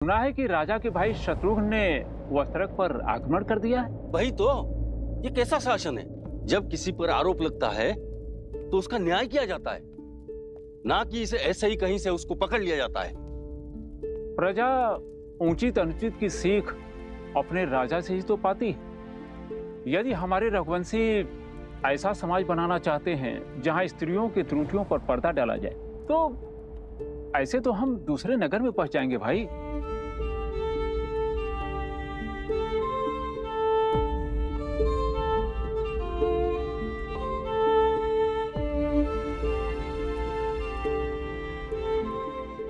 सुना है कि राजा के भाई शत्रुघ्न ने वस्त्रक पर आक्रमण कर दिया है। वही तो, ये कैसा शासन है? जब किसी पर आरोप लगता है तो उसका न्याय किया जाता है, ना कि इसे ऐसे ही कहीं से उसको पकड़ लिया जाता है। प्रजा उचित अनुचित की सीख अपने राजा से ही तो पाती है। यदि हमारे रघुवंशी ऐसा समाज बनाना चाहते हैं जहां स्त्रियों की त्रुटियों पर पर्दा डाला जाए, तो ऐसे तो हम दूसरे नगर में पहुंच जाएंगे भाई।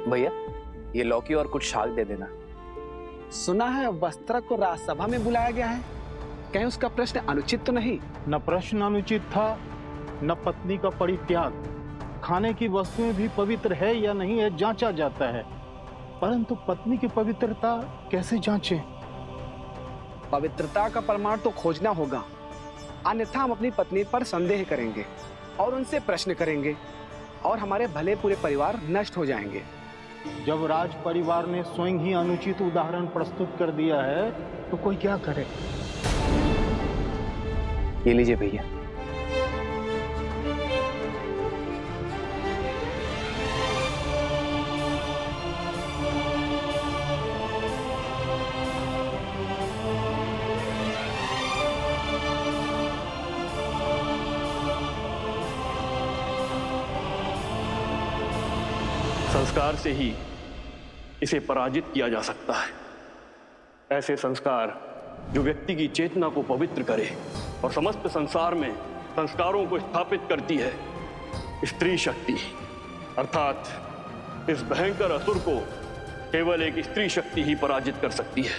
भैया, ये लौकी और कुछ शाक दे देना। सुना है वस्त्रक को राजसभा में बुलाया गया है, कहीं उसका प्रश्न अनुचित तो नहीं? न प्रश्न अनुचित था, न पत्नी का परित्याग। खाने की वस्तुएं भी पवित्र है या नहीं है जांचा जाता है, परंतु पत्नी की पवित्रता कैसे जांचें? पवित्रता का प्रमाण तो खोजना होगा, अन्यथा हम अपनी पत्नी पर संदेह करेंगे और उनसे प्रश्न करेंगे और हमारे भले पूरे परिवार नष्ट हो जाएंगे। जब राज परिवार ने स्वयं ही अनुचित उदाहरण प्रस्तुत कर दिया है तो कोई क्या करे? ये लीजिए भैया। संस्कार से ही इसे पराजित किया जा सकता है। ऐसे संस्कार जो व्यक्ति की चेतना को पवित्र करे और समस्त संसार में संस्कारों को स्थापित करती है। स्त्री शक्ति अर्थात इस भयंकर असुर को केवल एक स्त्री शक्ति ही पराजित कर सकती है।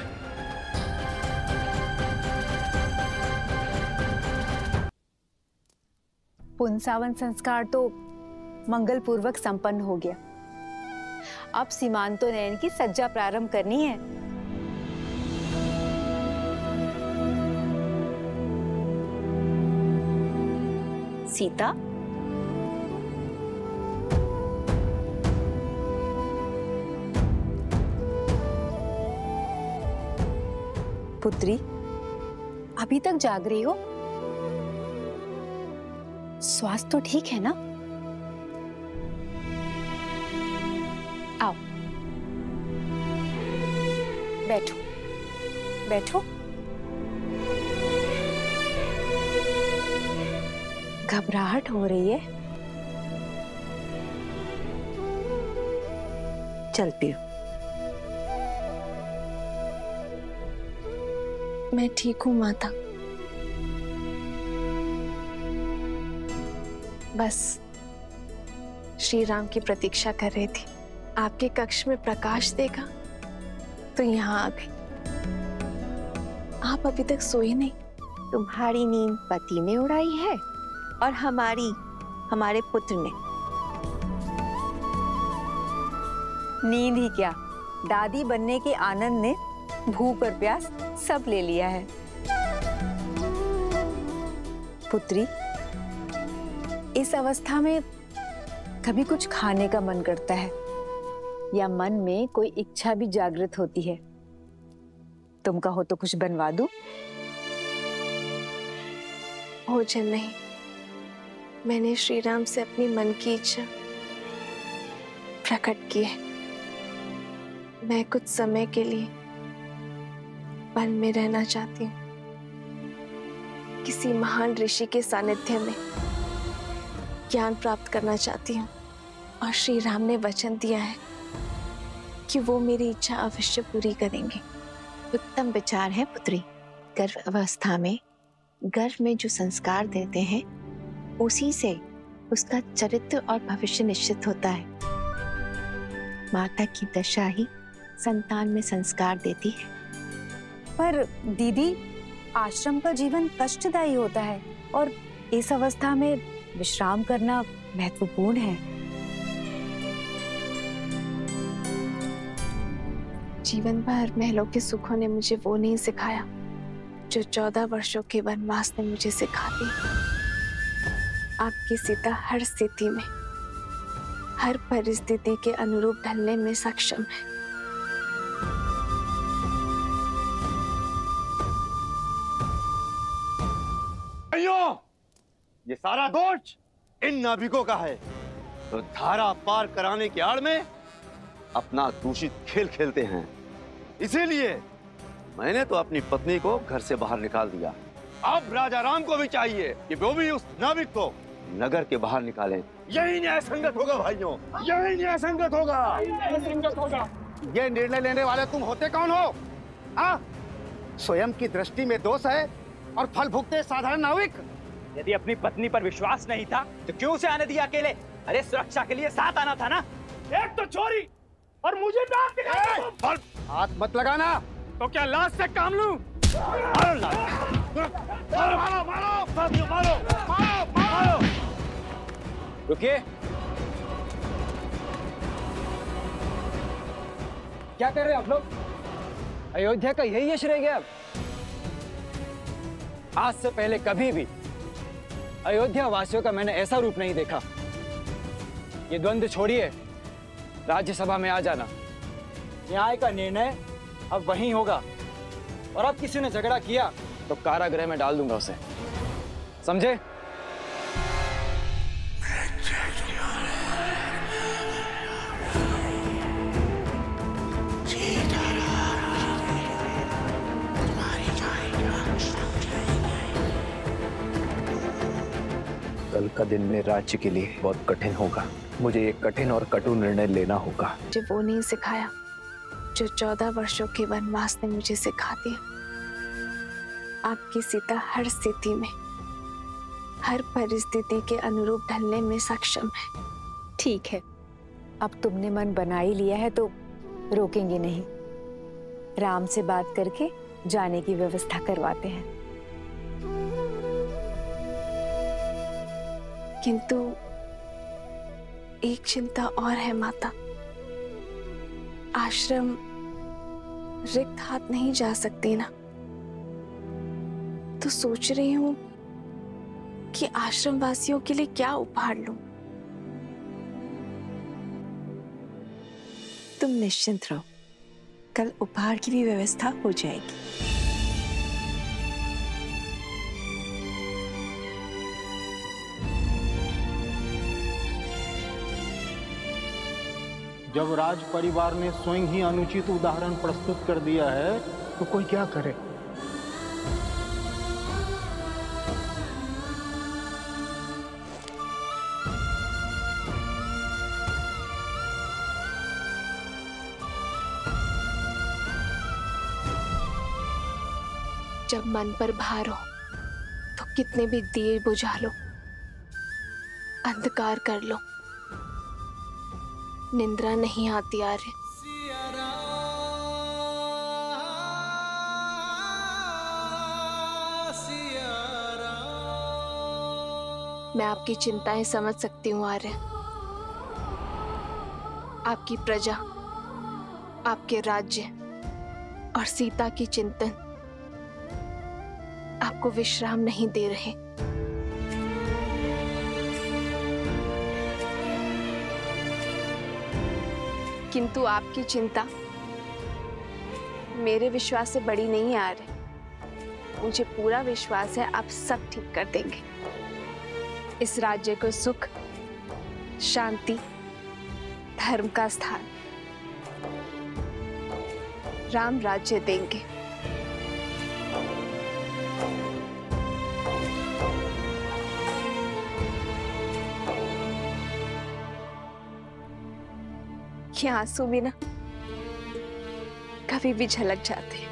पुंसावन संस्कार तो मंगलपूर्वक संपन्न हो गया। अब सीमांतो नयन की सज्जा प्रारंभ करनी है। सीता, पुत्री, अभी तक जाग रही हो? स्वास्थ्य तो ठीक है ना? आओ, बैठो बैठो। घबराहट हो रही है? चलती हूँ। मैं ठीक हूँ माता, बस श्री राम की प्रतीक्षा कर रही थी। आपके कक्ष में प्रकाश देखा तो यहाँ आ गई। आप अभी तक सोए नहीं? तुम्हारी नींद पति ने उड़ाई है और हमारे पुत्र ने। नींद ही क्या, दादी बनने के आनंद ने भूख और प्यास सब ले लिया है। पुत्री, इस अवस्था में कभी कुछ खाने का मन करता है या मन में कोई इच्छा भी जागृत होती है? तुम कहो तो कुछ बनवा दूं? भोजन नहीं, मैंने श्री राम से अपनी मन की इच्छा प्रकट की है। मैं कुछ समय के लिए वन में रहना चाहती हूँ, किसी महान ऋषि के सानिध्य में ज्ञान प्राप्त करना चाहती हूँ और श्री राम ने वचन दिया है कि वो मेरी इच्छा अवश्य पूरी करेंगे। उत्तम विचार है पुत्री। गर्भ अवस्था में गर्भ में जो संस्कार देते हैं उसी से उसका चरित्र और भविष्य निश्चित होता है। माता की दशा ही संतान में संस्कार देती है। पर दीदी, आश्रम का जीवन कष्टदायी होता है और इस अवस्था में विश्राम करना महत्वपूर्ण है। जीवन भर महलों के सुखों ने मुझे वो नहीं सिखाया जो 14 वर्षों के वनवास ने मुझे सिखा दी। आपकी सीता हर स्थिति में, हर परिस्थिति के अनुरूप ढलने में सक्षम है। भाइयों, ये सारा दोष इन नाविकों का है, तो धारा पार कराने की आड़ में अपना दूषित खेल खेलते हैं। इसीलिए मैंने तो अपनी पत्नी को घर से बाहर निकाल दिया। अब राजा राम को भी चाहिए कि वो भी उस नाविक को नगर के बाहर निकालें। यही न्याय संगत होगा भाइयों, यही न्याय संगत होगा। ये निर्णय लेने वाले तुम होते कौन हो? स्वयं की दृष्टि में दोष है और फल भुगते साधारण नाविक। यदि अपनी पत्नी पर विश्वास नहीं था तो क्यों उसे आने दिया अकेले? अरे सुरक्षा के लिए साथ आना था ना। एक तो चोरी और मुझे डांट दिखाई। हाथ मत लगाना। तो क्या लाश से काम लूं? मारो। रुकिए, क्या कर रहे हैं आप लोग? अयोध्या का यही यश रह गया अब? आज से पहले कभी भी अयोध्या वासियों का मैंने ऐसा रूप नहीं देखा। ये द्वंद्व छोड़िए, राज्यसभा में आ जाना। न्याय का निर्णय अब वहीं होगा, और अब किसी ने झगड़ा किया तो कारागृह में डाल दूंगा उसे, समझे? कल का दिन मेरे राज्य के लिए बहुत कठिन होगा। मुझे एक कठिन और कटु निर्णय लेना होगा। मुझे वो नहीं सिखाया जो 14 वर्षों के वनवास ने मुझे सिखा दिया। आपकी सीता हर स्थिति में, हर परिस्थिति के अनुरूप ढलने में सक्षम है। ठीक है, अब तुमने मन बना ही लिया है तो रोकेंगे नहीं। राम से बात करके जाने की व्यवस्था करवाते हैं। किंतु एक चिंता और है माता। आश्रम रिक्त हाथ नहीं जा सकती ना, तो सोच रही हूं कि आश्रम वासियों के लिए क्या उपहार लूं। तुम निश्चिंत रहो, कल उपहार की भी व्यवस्था हो जाएगी। जब राज परिवार ने स्वयं ही अनुचित उदाहरण प्रस्तुत कर दिया है तो कोई क्या करे। जब मन पर भार हो तो कितने भी दिए बुझा लो, अंधकार कर लो, निंद्रा नहीं आती आर्य। मैं आपकी चिंताएं समझ सकती हूँ आर्य। आपकी प्रजा, आपके राज्य और सीता की चिंतन आपको विश्राम नहीं दे रहे। किंतु आपकी चिंता मेरे विश्वास से बड़ी नहीं आ रही। मुझे पूरा विश्वास है आप सब ठीक कर देंगे। इस राज्य को सुख, शांति, धर्म का स्थान, राम राज्य देंगे। ये आंसू भी ना कभी भी झलक जाते हैं।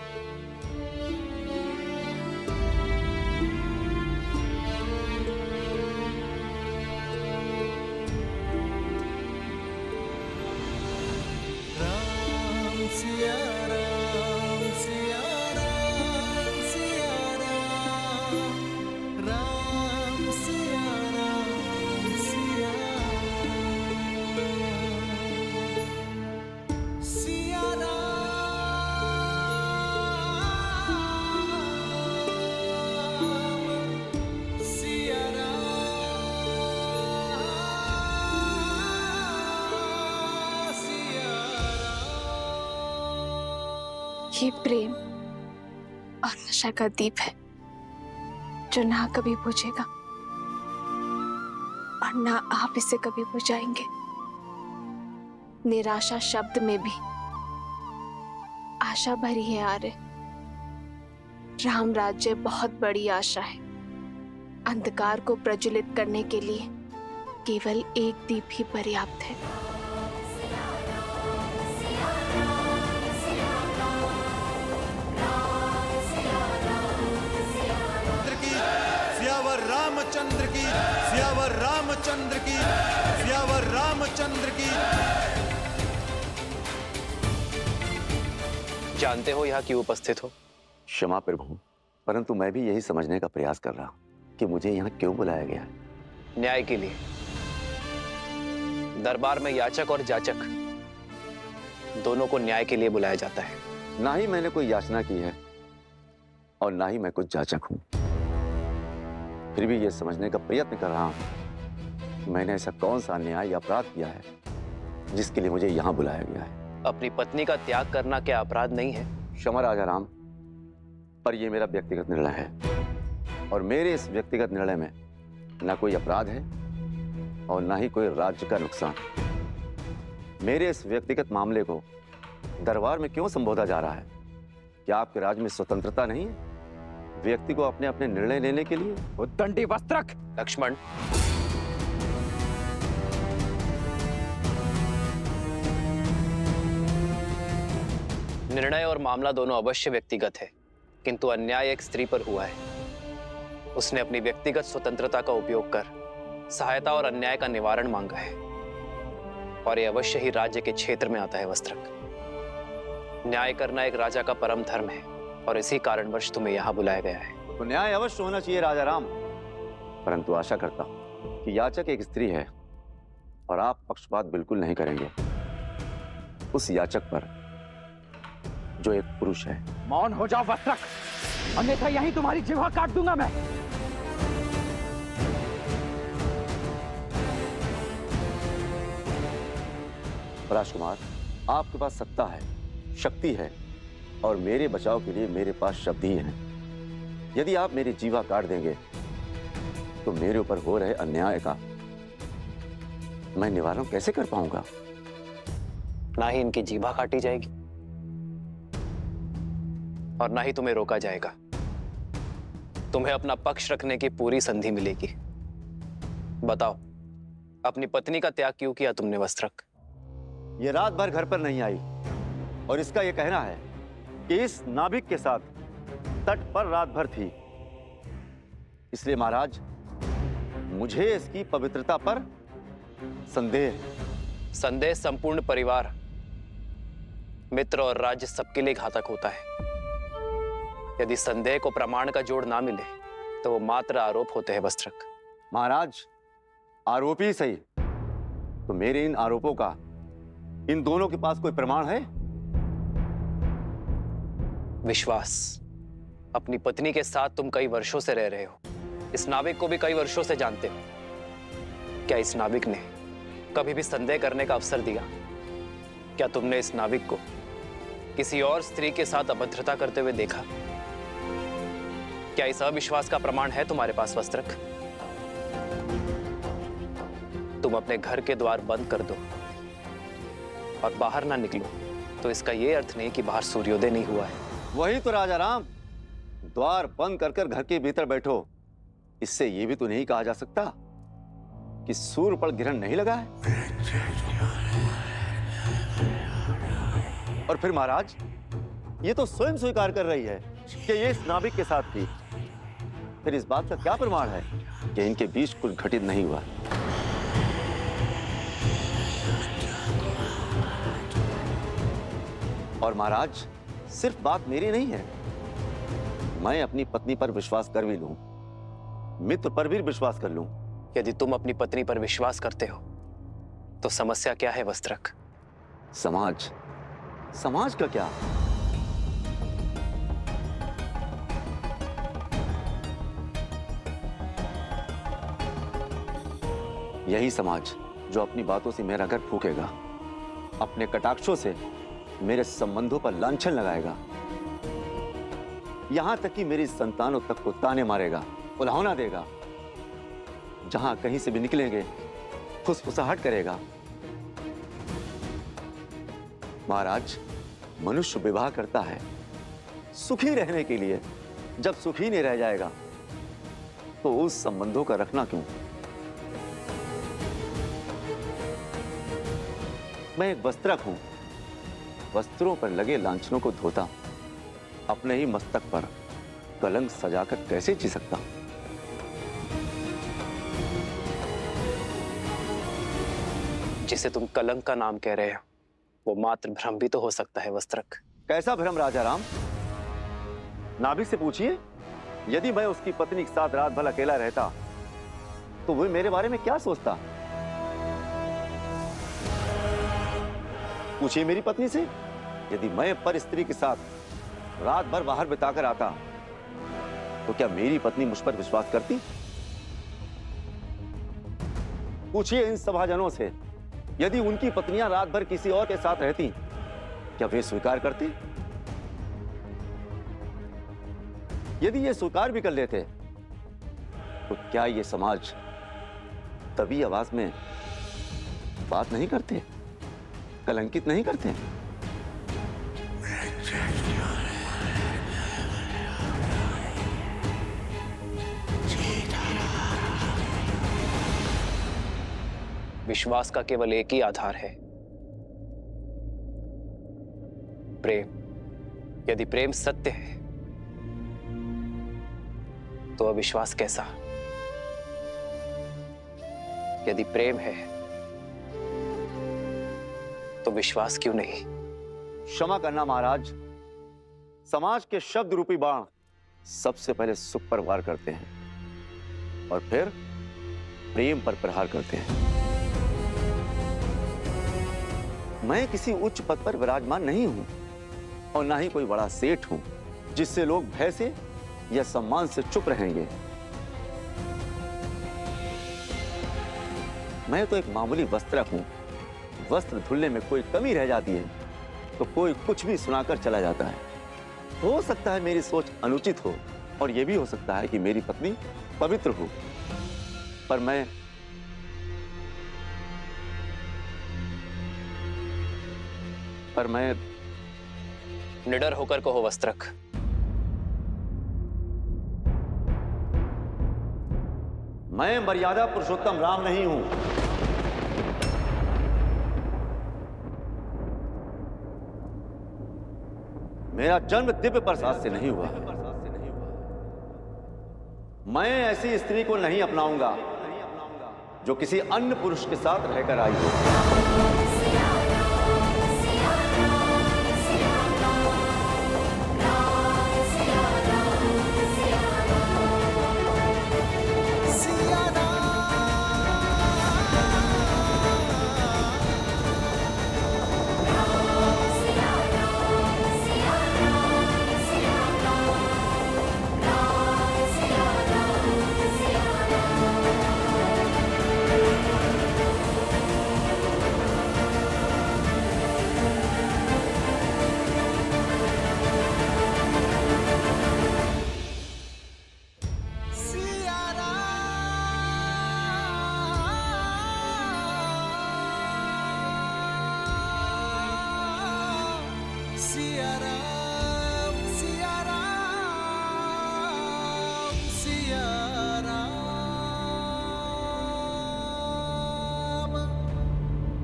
ये प्रेम और आशा का दीप है जो ना कभी बुझेगा और ना आप इसे कभी बुझाएंगे। निराशा शब्द में भी आशा भरी है आर्य। राम राज्य बहुत बड़ी आशा है। अंधकार को प्रज्वलित करने के लिए केवल एक दीप ही पर्याप्त है। सियावर रामचंद्र की, सियावर रामचंद्र की, सियावर रामचंद्र की। जानते हो यहाँ क्यों उपस्थित हो? क्षमा प्रभु, परंतु मैं भी यही समझने का प्रयास कर रहा हूं कि मुझे यहाँ क्यों बुलाया गया है। न्याय के लिए। दरबार में याचक और जाचक दोनों को न्याय के लिए बुलाया जाता है। ना ही मैंने कोई याचना की है और ना ही मैं कुछ जाचक हूं। फिर भी यह समझने का प्रयत्न कर रहा हूं कि मैंने ऐसा कौन सा अन्याय या अपराध किया है जिसके लिए मुझे यहाँ बुलाया गया है। अपनी पत्नी का त्याग करना क्या अपराध नहीं है? क्षमा राजा राम, पर यह मेरा व्यक्तिगत निर्णय है और मेरे इस व्यक्तिगत निर्णय में ना कोई अपराध है और ना ही कोई राज्य का नुकसान। मेरे इस व्यक्तिगत मामले को दरबार में क्यों संबोधा जा रहा है? क्या आपके राज्य में स्वतंत्रता नहीं है व्यक्ति को अपने अपने निर्णय लेने के लिए? उद्दंडी वस्त्रक। लक्ष्मण, निर्णय और मामला दोनों अवश्य व्यक्तिगत है, किंतु अन्याय एक स्त्री पर हुआ है। उसने अपनी व्यक्तिगत स्वतंत्रता का उपयोग कर सहायता और अन्याय का निवारण मांगा है और यह अवश्य ही राज्य के क्षेत्र में आता है। वस्त्रक, न्याय करना एक राजा का परम धर्म है और इसी कारणवश तुम्हें यहाँ बुलाया गया है। तो न्याय अवश्य होना चाहिए राजा राम, परंतु आशा करता हूं कि याचक एक स्त्री है और आप पक्षपात बिल्कुल नहीं करेंगे उस याचक पर जो एक पुरुष है। मौन हो जाओ वस्त्रक, अन्यथा यहीं तुम्हारी जिह्वा काट दूंगा मैं। राजकुमार, आपके पास सत्ता है, शक्ति है और मेरे बचाव के लिए मेरे पास शब्द ही हैं। यदि आप मेरी जीवा काट देंगे तो मेरे ऊपर हो रहे अन्याय का मैं निवारण कैसे कर पाऊंगा? ना ही इनकी जीभा काटी जाएगी और ना ही तुम्हें रोका जाएगा। तुम्हें अपना पक्ष रखने की पूरी संधि मिलेगी। बताओ, अपनी पत्नी का त्याग क्यों किया तुमने वस्त्रक? ये रात भर घर पर नहीं आई और इसका यह कहना है कि इस नाभिक के साथ तट पर रात भर थी। इसलिए महाराज, मुझे इसकी पवित्रता पर संदेह है। संदेह संपूर्ण परिवार, मित्र और राज्य सबके लिए घातक होता है। यदि संदेह को प्रमाण का जोड़ ना मिले तो वो मात्र आरोप होते हैं। वस्त्रक महाराज, आरोप ही सही, तो मेरे इन आरोपों का इन दोनों के पास कोई प्रमाण है? विश्वास। अपनी पत्नी के साथ तुम कई वर्षों से रह रहे हो, इस नाविक को भी कई वर्षों से जानते हो। क्या इस नाविक ने कभी भी संदेह करने का अवसर दिया? क्या तुमने इस नाविक को किसी और स्त्री के साथ अभद्रता करते हुए देखा? क्या इस अविश्वास का प्रमाण है तुम्हारे पास वस्त्रक? तुम अपने घर के द्वार बंद कर दो और बाहर ना निकलो तो इसका यह अर्थ नहीं कि बाहर सूर्योदय नहीं हुआ है। वही तो राजा राम, द्वार बंद कर घर के भीतर बैठो, इससे यह भी तो नहीं कहा जा सकता कि सूर्य पर ग्रहण नहीं लगा है। और फिर महाराज, ये तो स्वयं स्वीकार कर रही है कि ये इस नाविक के साथ थी। फिर इस बात का क्या प्रमाण है कि इनके बीच कुछ घटित नहीं हुआ? और महाराज, सिर्फ बात मेरी नहीं है, मैं अपनी पत्नी पर विश्वास कर भी लूं, मित्र पर भी विश्वास कर लूं। यदि तुम अपनी पत्नी पर विश्वास करते हो तो समस्या क्या है वस्त्रक? समाज। समाज का क्या? यही समाज जो अपनी बातों से मेरा घर फूकेगा, अपने कटाक्षों से मेरे संबंधों पर लांछन लगाएगा, यहां तक कि मेरी संतानों तक को ताने मारेगा उल्हावना देगा, जहां कहीं से भी निकलेंगे फुसफुसाहट करेगा। महाराज, मनुष्य विवाह करता है सुखी रहने के लिए। जब सुखी नहीं रह जाएगा तो उस संबंधों का रखना क्यों? मैं एक वस्त्रक हूं, वस्त्रों पर लगे लांछनों को धोता, अपने ही मस्तक पर कलंक सजाकर कैसे जी सकता? जिसे तुम कलंक का नाम कह रहे हो वो मात्र भ्रम भी तो हो सकता है वस्त्रक। कैसा भ्रम राजा राम? नाभिक से पूछिए, यदि मैं उसकी पत्नी के साथ रात भर अकेला रहता तो वो मेरे बारे में क्या सोचता? पूछिए मेरी पत्नी से, यदि मैं पर स्त्री के साथ रात भर बाहर बिताकर आता तो क्या मेरी पत्नी मुझ पर विश्वास करती? पूछिए इन सभाजनों से, यदि उनकी पत्नियां रात भर किसी और के साथ रहती क्या वे स्वीकार करते? यदि ये स्वीकार भी कर लेते तो क्या ये समाज तभी आवाज में बात नहीं करते, कलंकित नहीं करते? विश्वास का केवल एक ही आधार है, प्रेम। यदि प्रेम सत्य है तो अविश्वास कैसा? यदि प्रेम है तो विश्वास क्यों नहीं? क्षमा करना महाराज, समाज के शब्द रूपी बाण सबसे पहले सुख पर वार करते हैं और फिर प्रेम पर प्रहार करते हैं। मैं किसी उच्च पद पर विराजमान नहीं हूं और ना ही कोई बड़ा सेठ हूं जिससे लोग भय से या सम्मान से चुप रहेंगे। मैं तो एक मामूली वस्त्रक हूं। वस्त्र धुलने में कोई कमी रह जाती है तो कोई कुछ भी सुनाकर चला जाता है। हो सकता है मेरी सोच अनुचित हो और यह भी हो सकता है कि मेरी पत्नी पवित्र हो, पर मैं निडर होकर कहो वस्त्रक, मैं मर्यादा पुरुषोत्तम राम नहीं हूं। मेरा जन्म दिव्य प्रसाद से नहीं हुआ। मैं ऐसी स्त्री को नहीं अपनाऊंगा जो किसी अन्य पुरुष के साथ रहकर आई हो।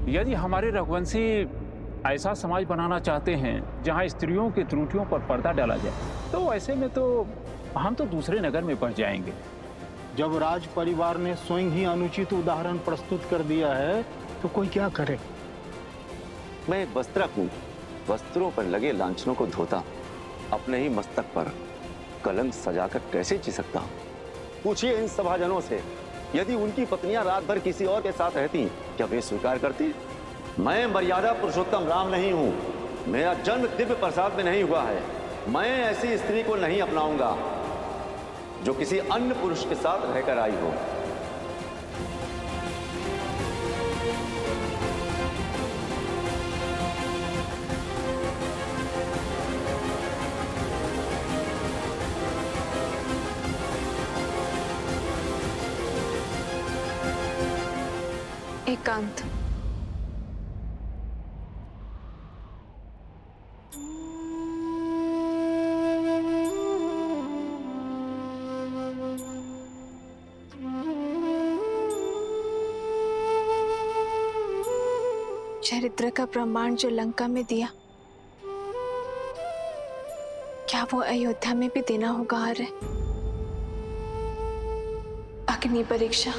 यदि हमारे रघुवंशी ऐसा समाज बनाना चाहते हैं जहां स्त्रियों की त्रुटियों पर पर्दा डाला जाए, तो ऐसे में तो हम तो दूसरे नगर में बढ़ जाएंगे। जब राज परिवार ने स्वयं ही अनुचित उदाहरण प्रस्तुत कर दिया है तो कोई क्या करे? मैं एक वस्त्रक हूं, वस्त्रों पर लगे लांछनों को धोता, अपने ही मस्तक पर कलंक सजाकर कैसे जी सकता हूं? पूछिए इन सभाजनों से, यदि उनकी पत्नियां रात भर किसी और के साथ रहती क्या वे स्वीकार करती? मैं मर्यादा पुरुषोत्तम राम नहीं हूं। मेरा जन्म दिव्य प्रसाद में नहीं हुआ है। मैं ऐसी स्त्री को नहीं अपनाऊंगा जो किसी अन्य पुरुष के साथ रहकर आई हो। एकांत। चरित्र का प्रमाण जो लंका में दिया, क्या वो अयोध्या में भी देना होगा आर्य? अग्नि परीक्षा।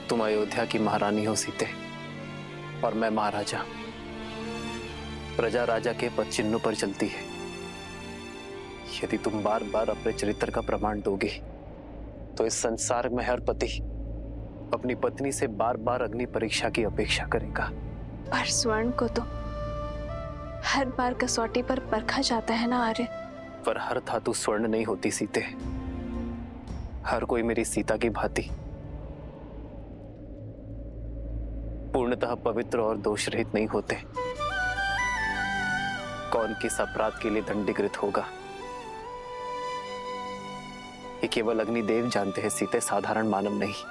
तुम अयोध्या की महारानी हो सीते, और मैं महाराजा। प्रजा राजा के पद चिन्हों पर चलती है। यदि तुम बार बार अपने चरित्र का प्रमाण दोगे तो इस संसार में हर पति अपनी पत्नी से बार बार अग्नि परीक्षा की अपेक्षा करेगा। पर स्वर्ण को तो हर बार कसौटी पर परखा जाता है ना आर्य। पर हर धातु स्वर्ण नहीं होती सीते। हर कोई मेरी सीता की भांति पूर्णतः पवित्र और दोष रहित नहीं होते। कौन किस अपराध के लिए दंडीकृत होगा, ये केवल अग्निदेव जानते हैं सीते, साधारण मानव नहीं।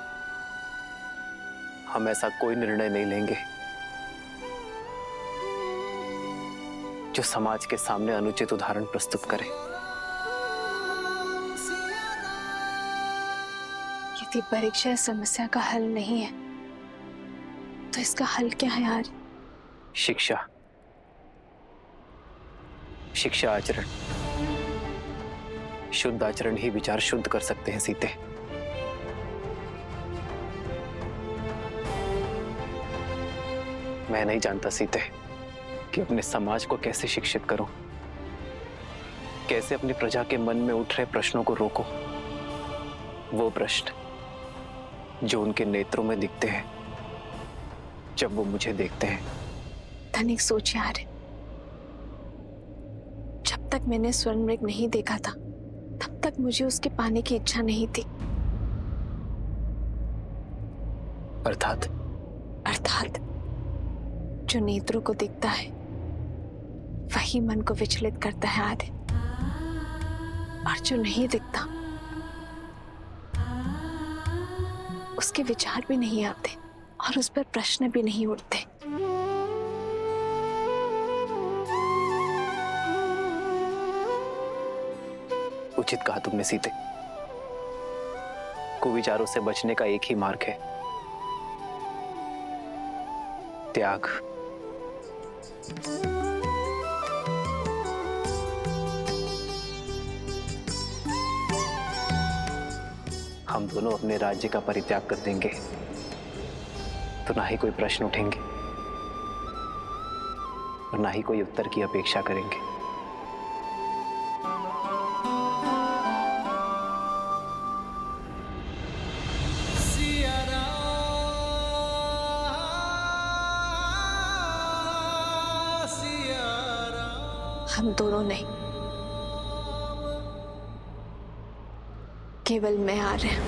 हम ऐसा कोई निर्णय नहीं लेंगे जो समाज के सामने अनुचित उदाहरण प्रस्तुत करे। यदि परीक्षा इस समस्या का हल नहीं है तो इसका हल क्या है यार? शिक्षा। शिक्षा आचरण। शुद्ध आचरण ही विचार शुद्ध कर सकते हैं सीते। मैं नहीं जानता सीते कि अपने समाज को कैसे शिक्षित करूं, कैसे अपनी प्रजा के मन में उठ रहे प्रश्नों को रोको। वो प्रश्न जो उनके नेत्रों में दिखते हैं जब वो मुझे देखते हैं। तनिक सोच यार, जब तक मैंने स्वर्ण मृग नहीं देखा था तब तक मुझे उसके पाने की इच्छा नहीं थी। अर्थात जो नेत्रों को दिखता है वही मन को विचलित करता है आदि, और जो नहीं दिखता उसके विचार भी नहीं आते और उस पर प्रश्न भी नहीं उठते। उचित कहा तुमने सीते। कुविचारों से बचने का एक ही मार्ग है, त्याग। हम दोनों अपने राज्य का परित्याग कर देंगे तो ना ही कोई प्रश्न उठेंगे और ना ही कोई उत्तर की अपेक्षा करेंगे। हम दोनों नहीं, केवल मैं आ रहे हैं।